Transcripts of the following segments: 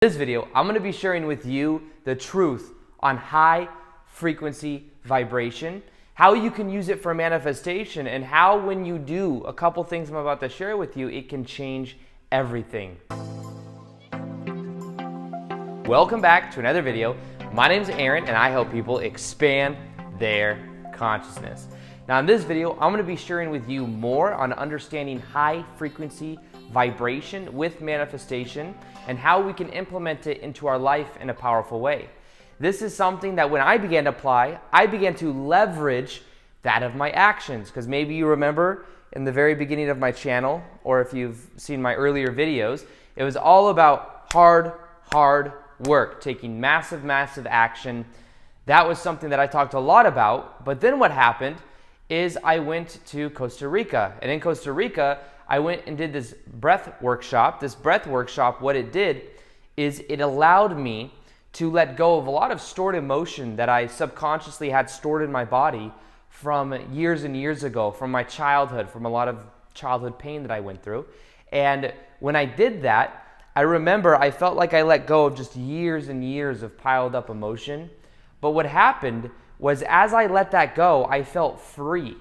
In this video, I'm going to be sharing with you the truth on high frequency vibration, how you can use it for manifestation, and how when you do a couple things I'm about to share with you, it can change everything. Welcome back to another video. My name is Erin and I help people expand their consciousness. Now in this video, I'm going to be sharing with you more on understanding high frequency vibration with manifestation and how we can implement it into our life in a powerful way. This is something that when I began to apply, I began to leverage that of my actions, because maybe you remember in the very beginning of my channel, or if you've seen my earlier videos, it was all about hard work, taking massive action. That was something that I talked a lot about. But then what happened is I went to Costa Rica, and in Costa Rica I went and did this breath workshop. This breath workshop, what it did is it allowed me to let go of a lot of stored emotion that I subconsciously had stored in my body from years and years ago, from my childhood, from a lot of childhood pain that I went through. And when I did that, I remember I felt like I let go of just years and years of piled up emotion. But what happened was as I let that go, I felt free.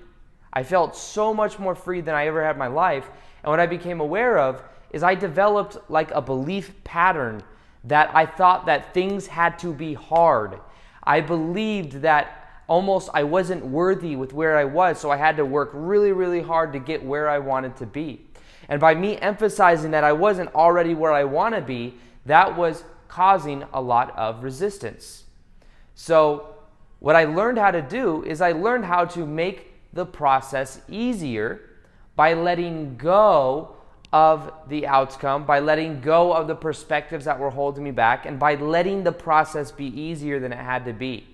I felt so much more free than I ever had in my life. And what I became aware of is I developed like a belief pattern that I thought that things had to be hard. I believed that almost I wasn't worthy with where I was, so I had to work really hard to get where I wanted to be. And by me emphasizing that I wasn't already where I want to be, that was causing a lot of resistance. So what I learned how to do is I learned how to make the process easier by letting go of the outcome, by letting go of the perspectives that were holding me back, and by letting the process be easier than it had to be.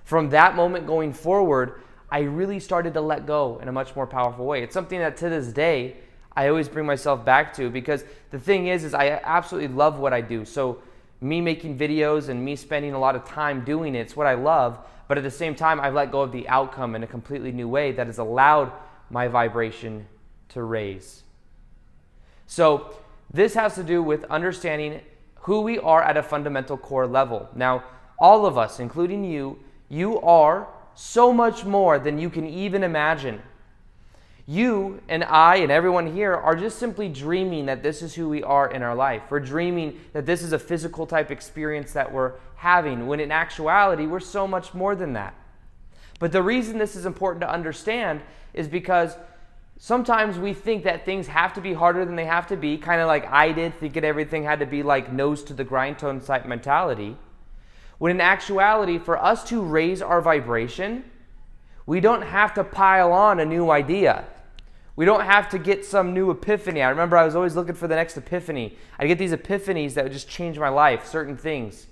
From that moment going forward, I really started to let go in a much more powerful way. It's something that to this day, I always bring myself back to, because the thing is I absolutely love what I do. So me making videos and me spending a lot of time doing it's what I love, but at the same time, I've let go of the outcome in a completely new way that has allowed my vibration to raise. So this has to do with understanding who we are at a fundamental core level. Now, all of us, including you are so much more than you can even imagine. You and I and everyone here are just simply dreaming that this is who we are in our life. We're dreaming that this is a physical type experience that we're having, when in actuality, we're so much more than that. But the reason this is important to understand is because sometimes we think that things have to be harder than they have to be, kind of like I did, thinking everything had to be like nose to the grindstone type mentality. When in actuality, for us to raise our vibration, we don't have to pile on a new idea. We don't have to get some new epiphany. I remember I was always looking for the next epiphany. I'd get these epiphanies that would just change my life, certain things.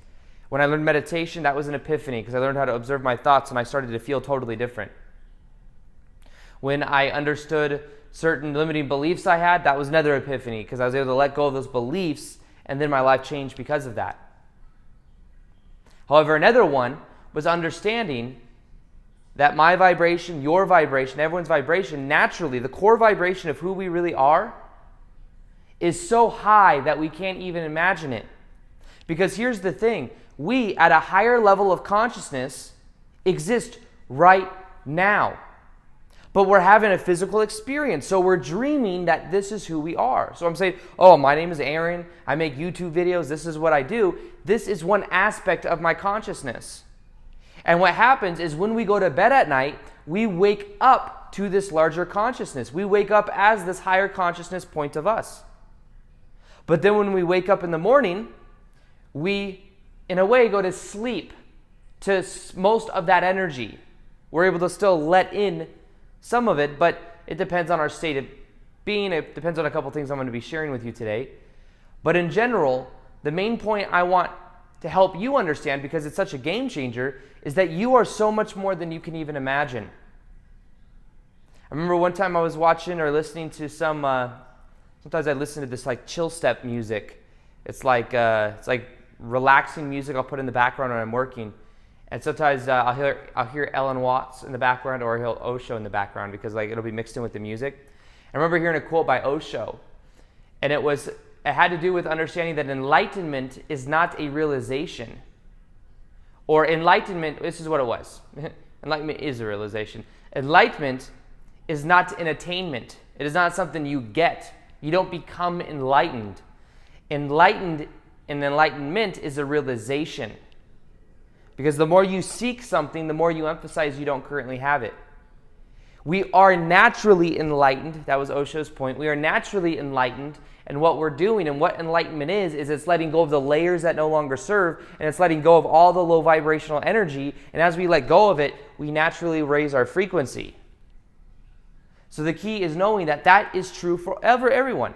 When I learned meditation, that was an epiphany because I learned how to observe my thoughts and I started to feel totally different. When I understood certain limiting beliefs I had, that was another epiphany because I was able to let go of those beliefs and then my life changed because of that. However, another one was understanding that my vibration, your vibration, everyone's vibration, naturally, the core vibration of who we really are is so high that we can't even imagine it. Because here's the thing, we at a higher level of consciousness exist right now. But we're having a physical experience, so we're dreaming that this is who we are. So I'm saying, oh, my name is Erin, I make YouTube videos, this is what I do. This is one aspect of my consciousness. And what happens is when we go to bed at night, we wake up to this larger consciousness. We wake up as this higher consciousness point of us. But then when we wake up in the morning, we, in a way, go to sleep to most of that energy. We're able to still let in some of it, but it depends on our state of being. It depends on a couple things I'm going to be sharing with you today. But in general, the main point I want to help you understand, because it's such a game changer, is that you are so much more than you can even imagine. I remember one time I was watching or listening to sometimes I listen to this like chill step music. It's like relaxing music I'll put in the background when I'm working. And sometimes I'll hear Ellen Watts in the background, or I'll hear Osho in the background, because like it'll be mixed in with the music. I remember hearing a quote by Osho, and it was it had to do with understanding that enlightenment is not a realization. Or enlightenment, this is what it was. Enlightenment is a realization. Enlightenment is not an attainment. It is not something you get. You don't become enlightened. Enlightened and enlightenment is a realization. Because the more you seek something, the more you emphasize you don't currently have it. We are naturally enlightened. That was Osho's point. We are naturally enlightened. And what we're doing and what enlightenment is it's letting go of the layers that no longer serve, and it's letting go of all the low vibrational energy. And as we let go of it, we naturally raise our frequency. So the key is knowing that that is true for everyone.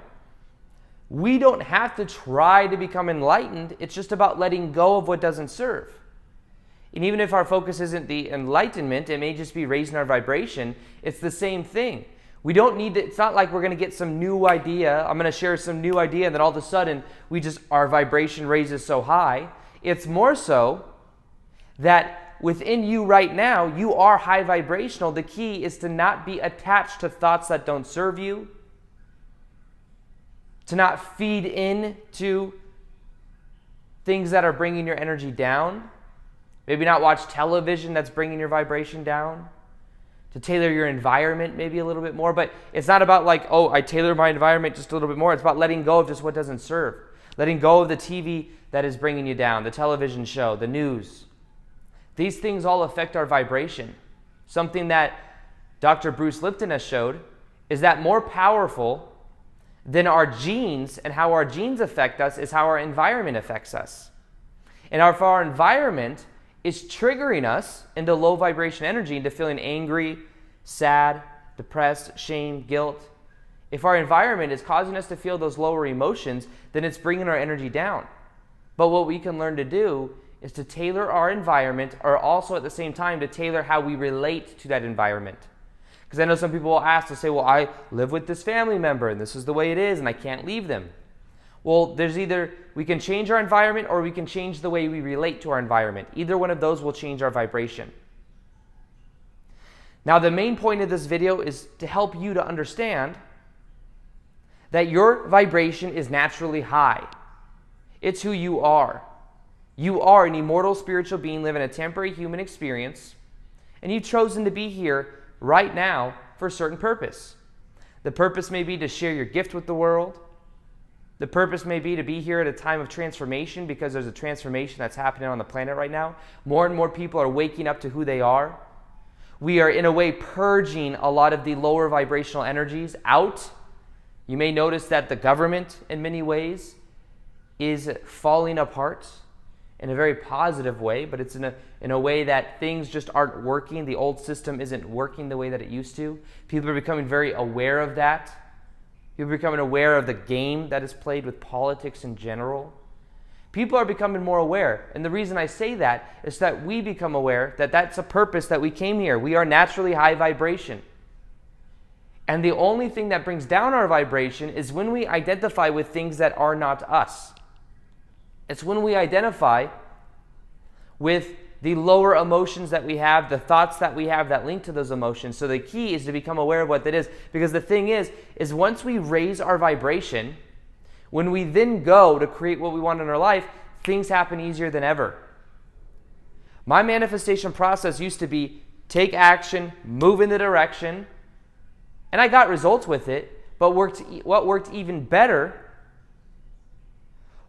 We don't have to try to become enlightened. It's just about letting go of what doesn't serve. And even if our focus isn't the enlightenment, it may just be raising our vibration. It's the same thing. We don't need to, it's not like we're going to get some new idea. I'm going to share some new idea and then all of a sudden our vibration raises so high. It's more so that within you right now, you are high vibrational. The key is to not be attached to thoughts that don't serve you, to not feed into things that are bringing your energy down. Maybe not watch television that's bringing your vibration down. To tailor your environment maybe a little bit more. But it's not about like, oh, I tailor my environment just a little bit more. It's about letting go of just what doesn't serve. Letting go of the TV that is bringing you down, the television show, the news. These things all affect our vibration. Something that Dr. Bruce Lipton has showed is that more powerful than our genes and how our genes affect us is how our environment affects us. And if our environment is triggering us into low vibration energy, into feeling angry, sad, depressed, shame, guilt. If our environment is causing us to feel those lower emotions, then it's bringing our energy down. But what we can learn to do is to tailor our environment, or also at the same time to tailor how we relate to that environment. Because I know some people will ask to say, well, I live with this family member and this is the way it is and I can't leave them. Well, there's either we can change our environment or we can change the way we relate to our environment. Either one of those will change our vibration. Now, the main point of this video is to help you to understand that your vibration is naturally high. It's who you are. You are an immortal spiritual being living a temporary human experience, and you've chosen to be here right now for a certain purpose. The purpose may be to share your gift with the world. The purpose may be to be here at a time of transformation because there's a transformation that's happening on the planet right now. More and more people are waking up to who they are. We are, in a way, purging a lot of the lower vibrational energies out. You may notice that the government, in many ways, is falling apart in a very positive way, but it's in a way that things just aren't working. The old system isn't working the way that it used to. People are becoming very aware of that. People are becoming aware of the game that is played with politics in general. People are becoming more aware. And the reason I say that is that we become aware that that's a purpose that we came here. We are naturally high vibration. And the only thing that brings down our vibration is when we identify with things that are not us. It's when we identify with the lower emotions that we have, the thoughts that we have that link to those emotions. So the key is to become aware of what that is. Because the thing is once we raise our vibration, when we then go to create what we want in our life, things happen easier than ever. My manifestation process used to be take action, move in the direction, and I got results with it. But what worked even better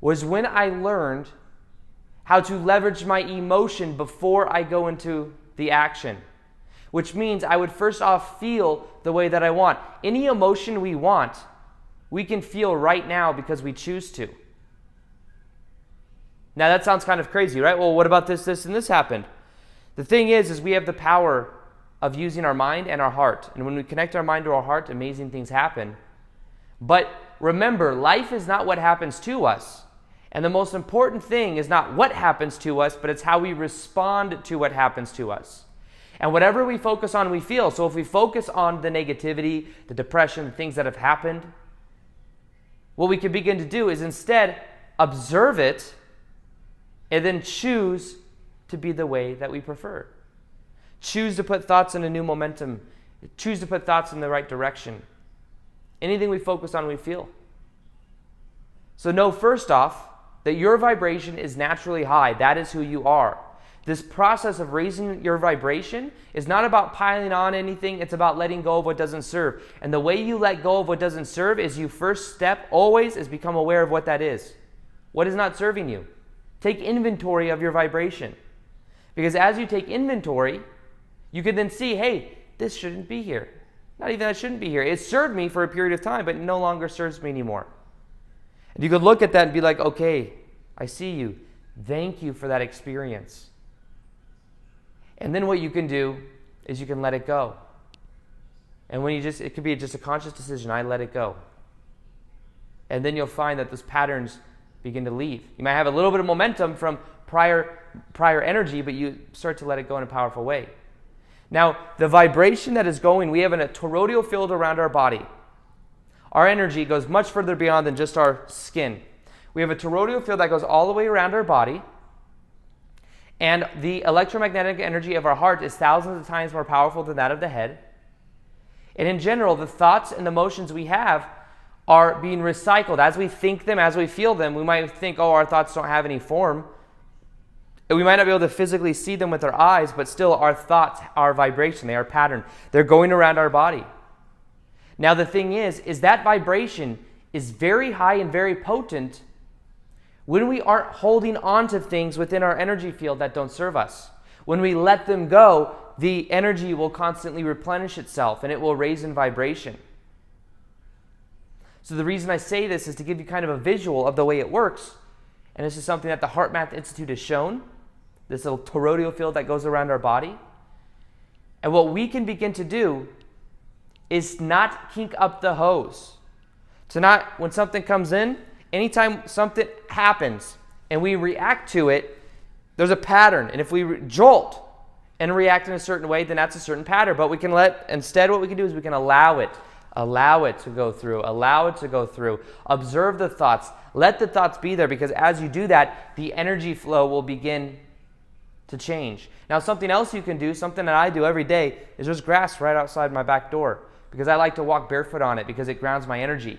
was when I learned how to leverage my emotion before I go into the action. Which means I would first off feel the way that I want. Any emotion we want, we can feel right now because we choose to. Now that sounds kind of crazy, right? Well, what about this, and this happened? The thing is we have the power of using our mind and our heart. And when we connect our mind to our heart, amazing things happen. But remember, life is not what happens to us. And the most important thing is not what happens to us, but it's how we respond to what happens to us. And whatever we focus on, we feel. So if we focus on the negativity, the depression, the things that have happened, what we can begin to do is instead observe it and then choose to be the way that we prefer. Choose to put thoughts in a new momentum. Choose to put thoughts in the right direction. Anything we focus on, we feel. So know first off that your vibration is naturally high. That is who you are. This process of raising your vibration is not about piling on anything. It's about letting go of what doesn't serve. And the way you let go of what doesn't serve is you first step always is become aware of what that is. What is not serving you? Take inventory of your vibration. Because as you take inventory, you can then see, hey, this shouldn't be here. Not even that it shouldn't be here. It served me for a period of time, but it no longer serves me anymore. And you could look at that and be like, okay, I see you. Thank you for that experience. And then what you can do is you can let it go. And when it could be just a conscious decision, I let it go. And then you'll find that those patterns begin to leave. You might have a little bit of momentum from prior energy, but you start to let it go in a powerful way. Now, the vibration that is going, we have a toroidal field around our body. Our energy goes much further beyond than just our skin. We have a toroidal field that goes all the way around our body. And the electromagnetic energy of our heart is thousands of times more powerful than that of the head. And in general, the thoughts and emotions we have are being recycled. As we think them, as we feel them, we might think, oh, our thoughts don't have any form. We might not be able to physically see them with our eyes, but still our thoughts are vibration. They are pattern. They're going around our body. Now the thing is that vibration is very high and very potent when we aren't holding on to things within our energy field that don't serve us. When we let them go, the energy will constantly replenish itself and it will raise in vibration. So the reason I say this is to give you kind of a visual of the way it works. And this is something that the HeartMath Institute has shown. This little toroidal field that goes around our body. And what we can begin to do is not kink up the hose. To not, when something comes in, anytime something happens and we react to it, there's a pattern. And if we jolt and react in a certain way, then that's a certain pattern. But we can instead what we can do is we can allow it to go through, observe the thoughts, let the thoughts be there, because as you do that, the energy flow will begin to change. Now, something else you can do, something that I do every day, is there's grass right outside my back door, because I like to walk barefoot on it because it grounds my energy.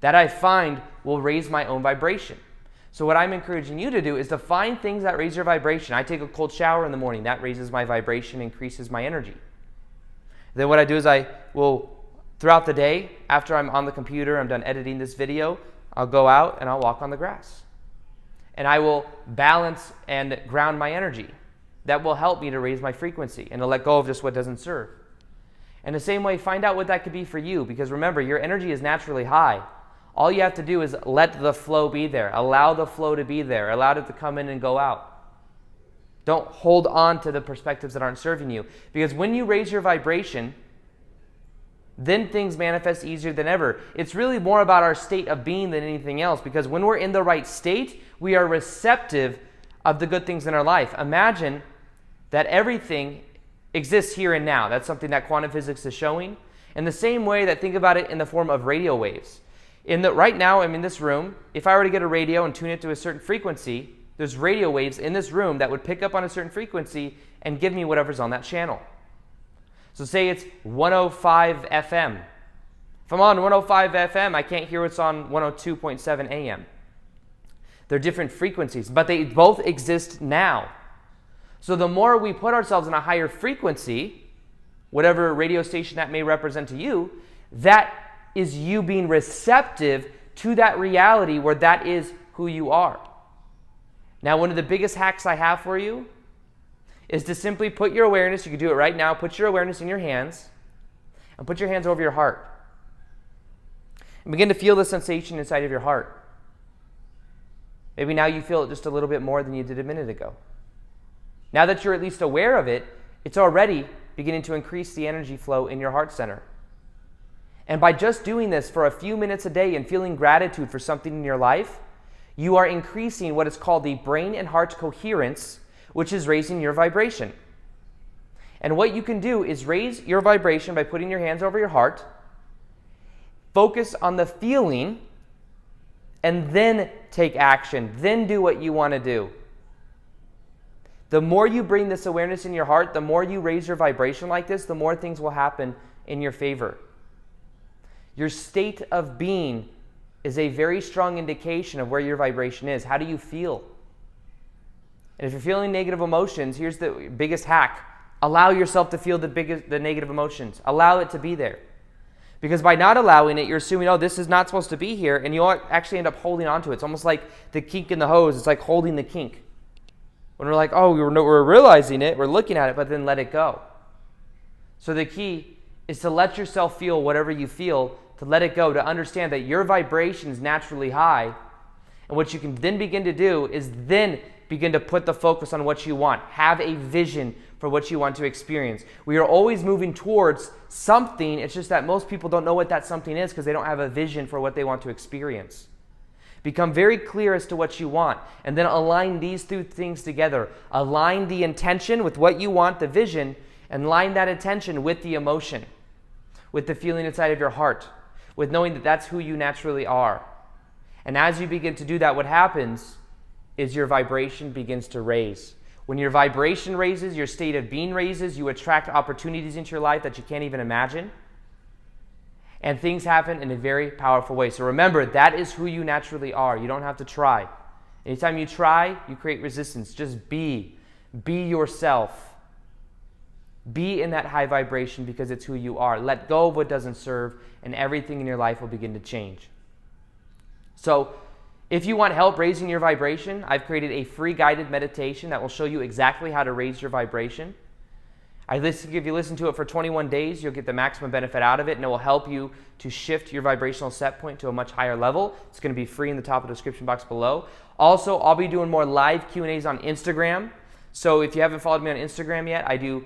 That I find will raise my own vibration. So what I'm encouraging you to do is to find things that raise your vibration. I take a cold shower in the morning. That raises my vibration, increases my energy. Then what I do is I will, throughout the day, after I'm on the computer, I'm done editing this video, I'll go out and I'll walk on the grass. And I will balance and ground my energy. That will help me to raise my frequency and to let go of just what doesn't serve. In the same way, find out what that could be for you, because remember, your energy is naturally high. All you have to do is let the flow be there. Allow the flow to be there. Allow it to come in and go out. Don't hold on to the perspectives that aren't serving you. Because when you raise your vibration, then things manifest easier than ever. It's really more about our state of being than anything else, because when we're in the right state, we are receptive of the good things in our life. Imagine that everything exists here and now. That's something that quantum physics is showing. In the same way that, think about it in the form of radio waves. Right now, I'm in this room. If I were to get a radio and tune it to a certain frequency, there's radio waves in this room that would pick up on a certain frequency and give me whatever's on that channel. So say it's 105 FM. If I'm on 105 FM, I can't hear what's on 102.7 AM. They're different frequencies, but they both exist now. So the more we put ourselves in a higher frequency, whatever radio station that may represent to you, that is you being receptive to that reality where that is who you are. Now, one of the biggest hacks I have for you is to simply put your awareness, you can do it right now, put your awareness in your hands and put your hands over your heart. And begin to feel the sensation inside of your heart. Maybe now you feel it just a little bit more than you did a minute ago. Now that you're at least aware of it, it's already beginning to increase the energy flow in your heart center. And by just doing this for a few minutes a day and feeling gratitude for something in your life, you are increasing what is called the brain and heart coherence, which is raising your vibration. And what you can do is raise your vibration by putting your hands over your heart, focus on the feeling, and then take action. Then do what you want to do. The more you bring this awareness in your heart, the more you raise your vibration like this, the more things will happen in your favor. Your state of being is a very strong indication of where your vibration is. How do you feel? And if you're feeling negative emotions, here's the biggest hack. Allow yourself to feel the negative emotions. Allow it to be there. Because by not allowing it, you're assuming, oh, this is not supposed to be here, and you'll actually end up holding on to it. It's almost like the kink in the hose. It's like holding the kink. When we're like, oh, we're realizing it, we're looking at it, but then let it go. So the key is to let yourself feel whatever you feel, to let it go, to understand that your vibration is naturally high. And what you can then begin to do is then begin to put the focus on what you want. Have a vision for what you want to experience. We are always moving towards something. It's just that most people don't know what that something is because they don't have a vision for what they want to experience. Become very clear as to what you want, and then align these two things together. Align the intention with what you want, the vision, and align that intention with the emotion, with the feeling inside of your heart, with knowing that that's who you naturally are. And as you begin to do that, what happens is your vibration begins to raise. When your vibration raises, your state of being raises, you attract opportunities into your life that you can't even imagine. And things happen in a very powerful way. So remember, that is who you naturally are. You don't have to try. Anytime you try, you create resistance. Just be. Be yourself. Be in that high vibration because it's who you are. Let go of what doesn't serve, and everything in your life will begin to change. So, if you want help raising your vibration, I've created a free guided meditation that will show you exactly how to raise your vibration. If you listen to it for 21 days, you'll get the maximum benefit out of it, and it will help you to shift your vibrational set point to a much higher level. It's going to be free in the top of the description box below. Also, I'll be doing more live Q&As on Instagram. So if you haven't followed me on Instagram yet, I do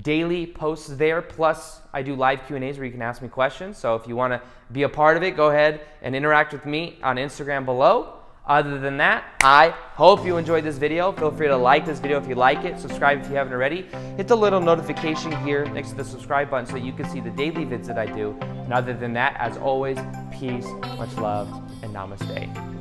daily posts there, plus I do live Q&As where you can ask me questions. So if you want to be a part of it, go ahead and interact with me on Instagram below. Other than that, I hope you enjoyed this video. Feel free to like this video if you like it. Subscribe if you haven't already. Hit the little notification here next to the subscribe button so that you can see the daily vids that I do. And other than that, as always, peace, much love, and namaste.